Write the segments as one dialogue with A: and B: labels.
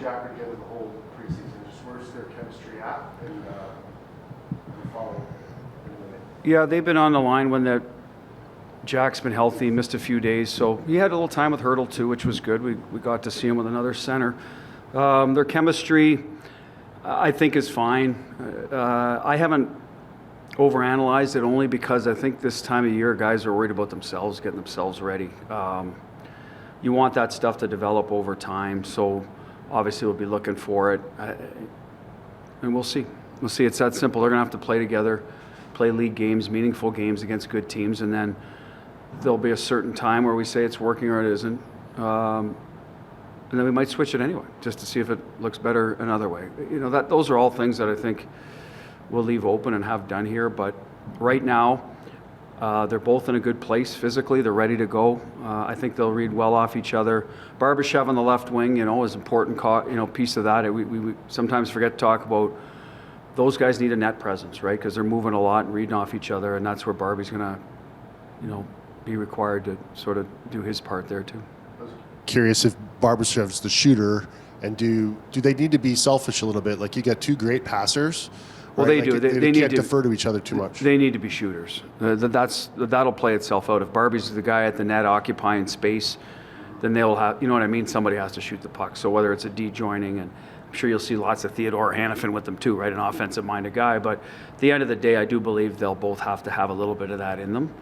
A: Jack together the whole preseason? Just where's their chemistry at? And follow.
B: Yeah, they've been on the line when Jack's been healthy, missed a few days, so he had a little time with Hurdle too, which was good. We got to see him with another center. Their chemistry, I think, is fine. I haven't overanalyzed it only because I think this time of year guys are worried about themselves, getting themselves ready. You want that stuff to develop over time, so obviously we'll be looking for it, and we'll see. We'll see. It's that simple. They're going to have to play together, play league games, meaningful games against good teams, and then there'll be a certain time where we say it's working or it isn't. And then we might switch it anyway, just to see if it looks better another way. Those are all things that I think we'll leave open and have done here. But right now, they're both in a good place physically. They're ready to go. I think they'll read well off each other. Barbashev on the left wing, is an important piece of that. We sometimes forget to talk about those guys need a net presence, right? Because they're moving a lot and reading off each other, and that's where Barbie's going to, be required to sort of do his part there too.
C: Curious if Barbashev's the shooter, and do they need to be selfish a little bit? Like, you got two great passers.
B: Well,
C: right?
B: they do. They
C: can't
B: need to
C: defer to each other too much.
B: They need to be shooters. That'll play itself out. If Barbie's the guy at the net occupying space, then they'll have, what I mean? Somebody has to shoot the puck. So whether it's a D-joining, and I'm sure you'll see lots of Theodore Hanifin with them too, right? An offensive-minded guy. But at the end of the day, I do believe they'll both have to have a little bit of that in them.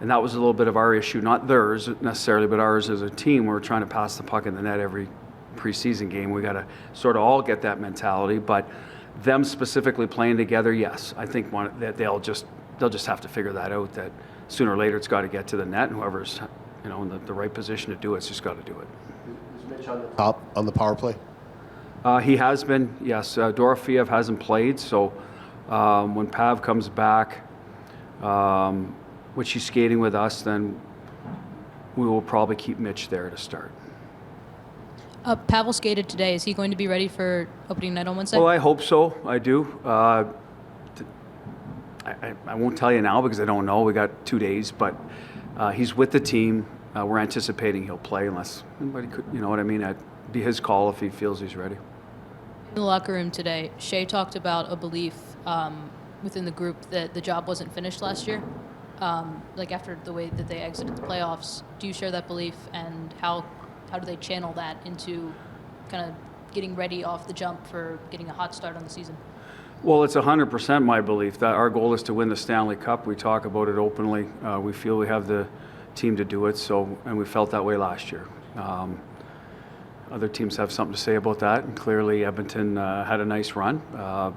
B: And that was a little bit of our issue, not theirs necessarily, but ours as a team. We're trying to pass the puck in the net every preseason game. We got to sort of all get that mentality. But them specifically playing together, yes, I think that they'll just have to figure that out. That sooner or later it's got to get to the net, and whoever's in the right position to do it's just got to do it.
A: Is Mitch on the
C: top on the power play?
B: He has been, yes. Dorofeev hasn't played, so when Pav comes back, which he's skating with us, then we will probably keep Mitch there to start.
D: Pavel skated today. Is he going to be ready for opening night on Wednesday?
B: Well, I hope so. I do. I won't tell you now because I don't know. We got 2 days, but he's with the team. We're anticipating he'll play unless anybody could, what I mean? It'd be his call if he feels he's ready.
D: In the locker room today, Shea talked about a belief within the group that the job wasn't finished last year. After the way that they exited the playoffs, do you share that belief, and how do they channel that into kind of getting ready off the jump for getting a hot start on the season?
B: Well, it's 100% my belief that our goal is to win the Stanley Cup. We talk about it openly. We feel we have the team to do it, and we felt that way last year. Other teams have something to say about that, and clearly Edmonton had a nice run.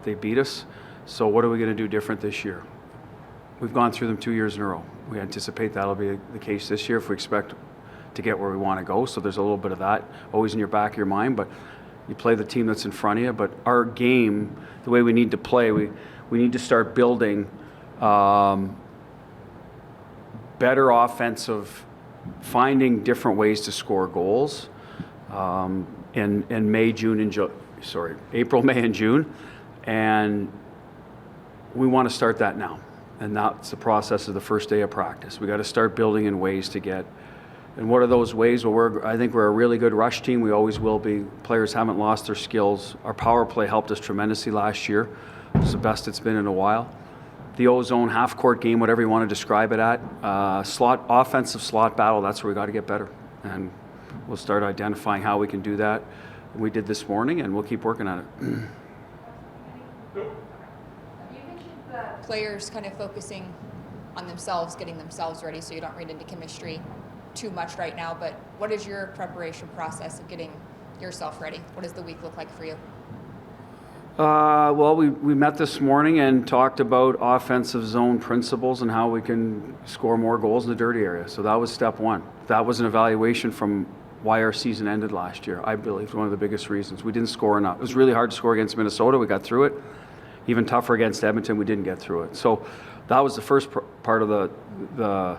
B: They beat us. So what are we going to do different this year? We've gone through them 2 years in a row. We anticipate that'll be the case this year if we expect to get where we want to go. So there's a little bit of that always in your back of your mind, but you play the team that's in front of you. But our game, the way we need to play, we need to start building better offensive, finding different ways to score goals in April, May, and June. And we want to start that now. And that's the process of the first day of practice. We got to start building in ways to get. And what are those ways? Well, I think we're a really good rush team. We always will be. Players haven't lost their skills. Our power play helped us tremendously last year. It's the best it's been in a while. The O-zone half-court game, whatever you want to describe it at, offensive slot battle, that's where we got to get better. And we'll start identifying how we can do that. We did this morning, and we'll keep working on it.
E: Players kind of focusing on themselves, getting themselves ready, so you don't read into chemistry too much right now, but what is your preparation process of getting yourself ready? What does the week look like for you?
B: Well, we met this morning and talked about offensive zone principles and how we can score more goals in the dirty area. So that was step one. That was an evaluation from why our season ended last year. I believe one of the biggest reasons. We didn't score enough. It was really hard to score against Minnesota. We got through it. Even tougher against Edmonton, we didn't get through it. So that was the first part of the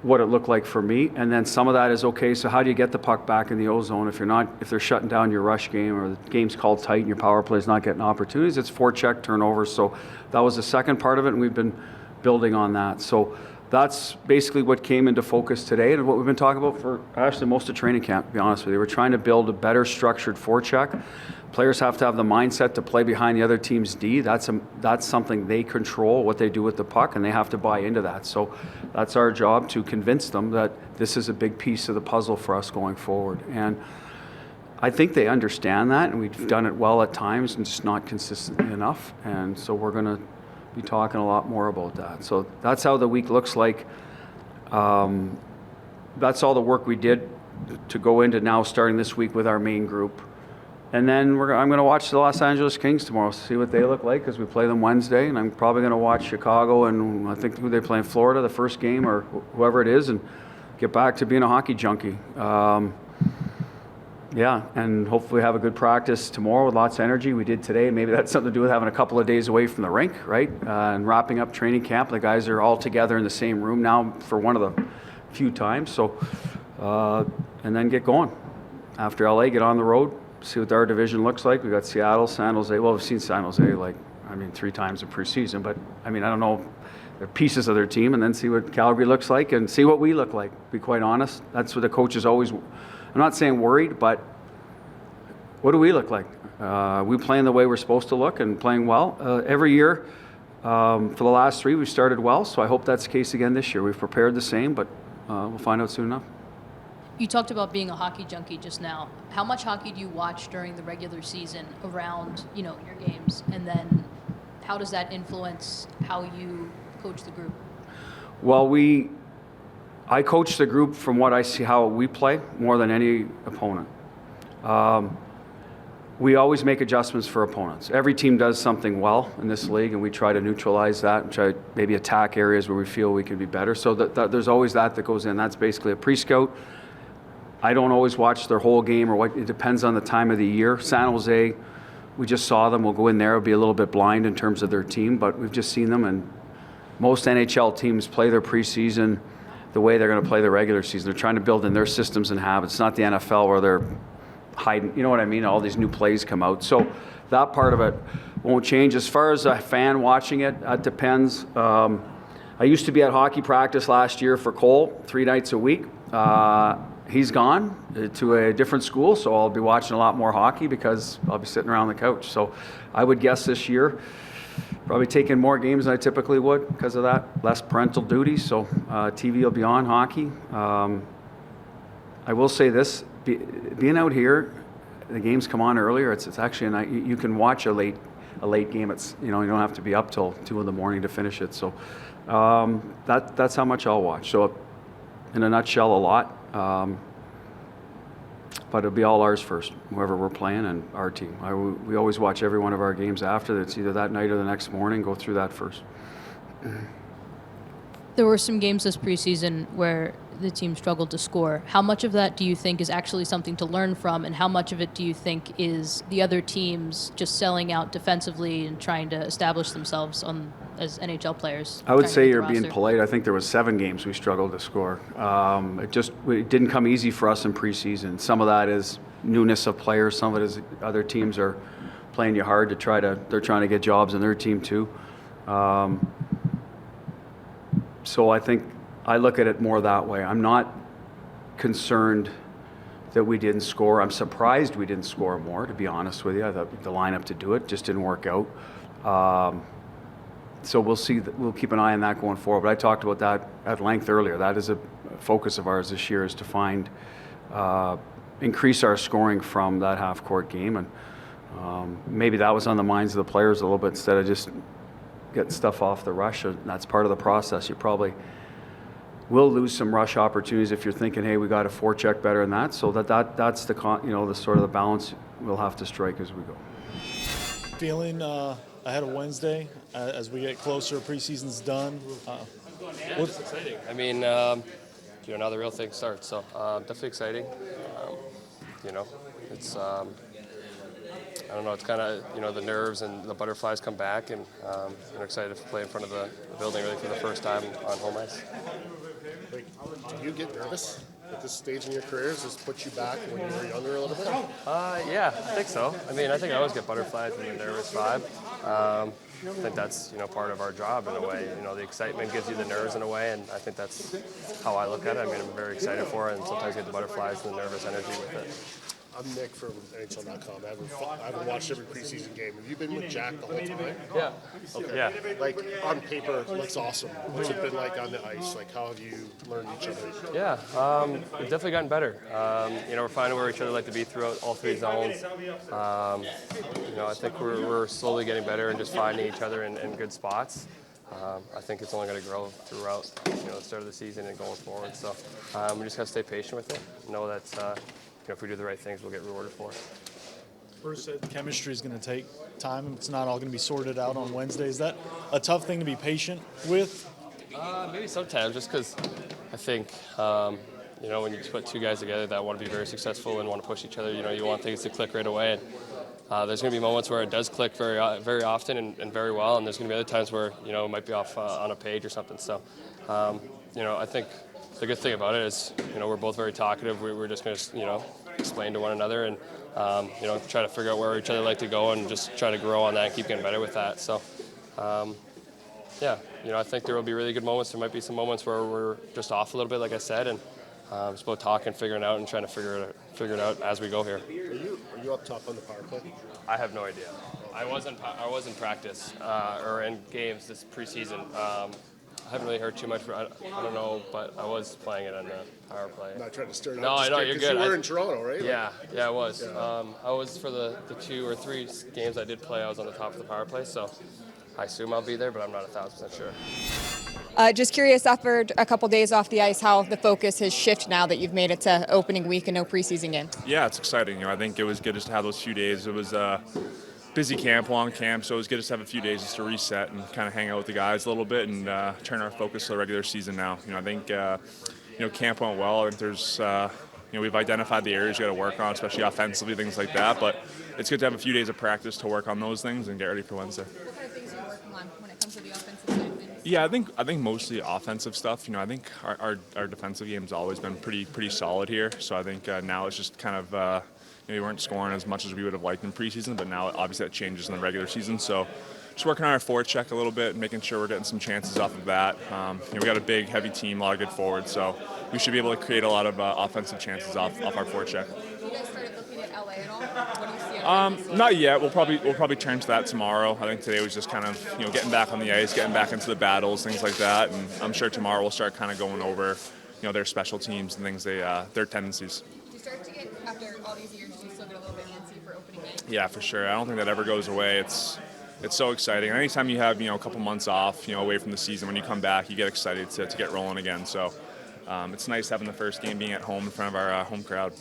B: what it looked like for me. And then some of that is, okay, so how do you get the puck back in the O-zone if they're shutting down your rush game or the game's called tight and your power play is not getting opportunities? It's forecheck turnovers. So that was the second part of it, and we've been building on that. So that's basically what came into focus today and what we've been talking about for actually most of training camp, to be honest with you. We're trying to build a better structured forecheck. Players have to have the mindset to play behind the other team's D. That's something they control, what they do with the puck, and they have to buy into that. So that's our job, to convince them that this is a big piece of the puzzle for us going forward. And I think they understand that, and we've done it well at times and just not consistently enough. And so we're going to be talking a lot more about that. So that's how the week looks like. That's all the work we did to go into now starting this week with our main group. And then I'm going to watch the Los Angeles Kings tomorrow, see what they look like, because we play them Wednesday. And I'm probably going to watch Chicago and I think who they play in Florida, the first game, or whoever it is, and get back to being a hockey junkie. Yeah, and hopefully have a good practice tomorrow with lots of energy. We did today. Maybe that's something to do with having a couple of days away from the rink, right? And wrapping up training camp. The guys are all together in the same room now for one of the few times. So, and then get going. After LA, get on the road, see what our division looks like. We got Seattle, San Jose. Well, we've seen San Jose 3 times in preseason, but I don't know. They're pieces of their team, and then see what Calgary looks like and see what we look like, to be quite honest. That's what the coach is always, I'm not saying worried, but what do we look like? We playing the way we're supposed to look and playing well. Every year, for the last 3, we've started well, so I hope that's the case again this year. We've prepared the same, but we'll find out soon enough.
D: You talked about being a hockey junkie just now. How much hockey do you watch during the regular season around, your games? And then how does that influence how you coach the group?
B: Well, I coach the group from what I see how we play more than any opponent. We always make adjustments for opponents. Every team does something well in this league, and we try to neutralize that and try to maybe attack areas where we feel we can be better. So that there's always that goes in. That's basically a pre-scout. I don't always watch their whole game, or it depends on the time of the year. San Jose, we just saw them. We'll go in there. We'll be a little bit blind in terms of their team, but we've just seen them, and most NHL teams play their preseason the way they're going to play the regular season. They're trying to build in their systems and habits. It's not the NFL where they're hiding, you know what I mean? All these new plays come out. So that part of it won't change. As far as a fan watching it, that depends. I used to be at hockey practice last year for Cole 3 nights a week. He's gone to a different school, so I'll be watching a lot more hockey because I'll be sitting around the couch. So I would guess this year, probably taking more games than I typically would because of that, less parental duties. So TV will be on hockey. I will say this, being out here, the games come on earlier. It's actually a night you can watch a late game. It's you don't have to be up till 2 a.m. to finish it. So that's how much I'll watch. So in a nutshell, a lot. But it'll be all ours first, whoever we're playing and our team. We always watch every one of our games after. It's either that night or the next morning. Go through that first.
D: There were some games this preseason where the team struggled to score. How much of that do you think is actually something to learn from, and how much of it do you think is the other teams just selling out defensively and trying to establish themselves as NHL players?
B: I would say you're being polite. I think there was 7 games we struggled to score. It didn't come easy for us in preseason. Some of that is newness of players. Some of it is other teams are playing you hard they're trying to get jobs in their team too. So I think I look at it more that way. I'm not concerned that we didn't score. I'm surprised we didn't score more, to be honest with you. I thought the lineup to do it just didn't work out. So we'll see. We'll keep an eye on that going forward. But I talked about that at length earlier. That is a focus of ours this year, is to increase our scoring from that half-court game. And maybe that was on the minds of the players a little bit, instead of just getting stuff off the rush. And that's part of the process. You probably will lose some rush opportunities if you're thinking, hey, we got a forecheck better than that. So that's the sort of the balance we'll have to strike as we go.
F: Feeling ahead of Wednesday as we get closer, preseason's done.
G: It's exciting. Now the real thing starts. So definitely exciting. It's I don't know. It's kind of the nerves and the butterflies come back, and I'm excited to play in front of the building really for the first time on home ice.
C: Do you get nervous at this stage in your career? Does this put you back when you were younger a little bit?
G: Yeah, I think so. I think I always get butterflies and a nervous vibe. I think that's part of our job in a way. The excitement gives you the nerves in a way, and I think that's how I look at it. I mean, I'm very excited for it, and sometimes you get the butterflies and the nervous energy with it.
C: I'm Nick from NHL.com. I haven't watched every preseason game. Have you been with Jack the whole time?
G: Yeah.
C: Okay.
G: Yeah.
C: Like, on paper, it looks awesome. What's it been like on the ice? Like, how have you learned each other?
G: Yeah, we've definitely gotten better. We're finding where each other like to be throughout all three zones. I think we're slowly getting better and just finding each other in good spots. I think it's only going to grow throughout the start of the season and going forward. So we just got to stay patient with it. Know that if we do the right things, we'll get rewarded for it.
F: Bruce said chemistry is going to take time. It's not all going to be sorted out on Wednesday. Is that a tough thing to be patient with?
G: Maybe sometimes, just because I think, when you put two guys together that want to be very successful and want to push each other, you want things to click right away. And there's going to be moments where it does click very often and very well, and there's going to be other times where, it might be off on a page or something. So, I think the good thing about it is, we're both very talkative. We're just going to, explain to one another and, try to figure out where each other like to go and just try to grow on that and keep getting better with that. So, I think there will be really good moments. There might be some moments where we're just off a little bit, like I said, and it's about talking, figuring it out, and trying to figure it out as we go here.
C: Are you up top on the power play?
G: I have no idea. I was in practice or in games this preseason. I haven't really heard too much. I don't know, but I was playing it on the power play.
C: I'm not trying to stir it up.
G: No, I know, you're good.
C: You were in Toronto, right?
G: Yeah, I was. I was for the 2 or 3 games I did play. I was on the top of the power play, so I assume I'll be there, but I'm not 1,000% sure.
E: Just curious, after a couple days off the ice, how the focus has shifted now that you've made it to opening week and no preseason game.
H: Yeah, it's exciting. I think it was good just to have those few days. It was busy camp, long camp, so it was good just to have a few days just to reset and kind of hang out with the guys a little bit and turn our focus to the regular season now. I think camp went well. I think there's we've identified the areas you got to work on, especially offensively, things like that. But it's good to have a few days of practice to work on those things and get ready for Wednesday.
E: What kind of things are you working on when it comes to the offensive side of things?
H: Yeah, I think mostly offensive stuff. I think our defensive game's always been pretty solid here. So I think now it's just kind of we weren't scoring as much as we would have liked in preseason, but now obviously that changes in the regular season. So just working on our forecheck a little bit and making sure we're getting some chances off of that. We got a big, heavy team, a lot of good forwards, so we should be able to create a lot of offensive chances off our forecheck.
E: You guys started looking at LA at all? What do you see?
H: Not yet. We'll probably turn to that tomorrow. I think today was just kind of getting back on the ice, getting back into the battles, things like that. And I'm sure tomorrow we'll start kind of going over their special teams and things their tendencies.
E: Do you start to get, after all these years, do you still get a little bit antsy for opening day?
H: Yeah, for sure. I don't think that ever goes away. It's so exciting. Anytime you have a couple months off, away from the season, when you come back, you get excited to get rolling again. So it's nice having the first game being at home in front of our home crowd.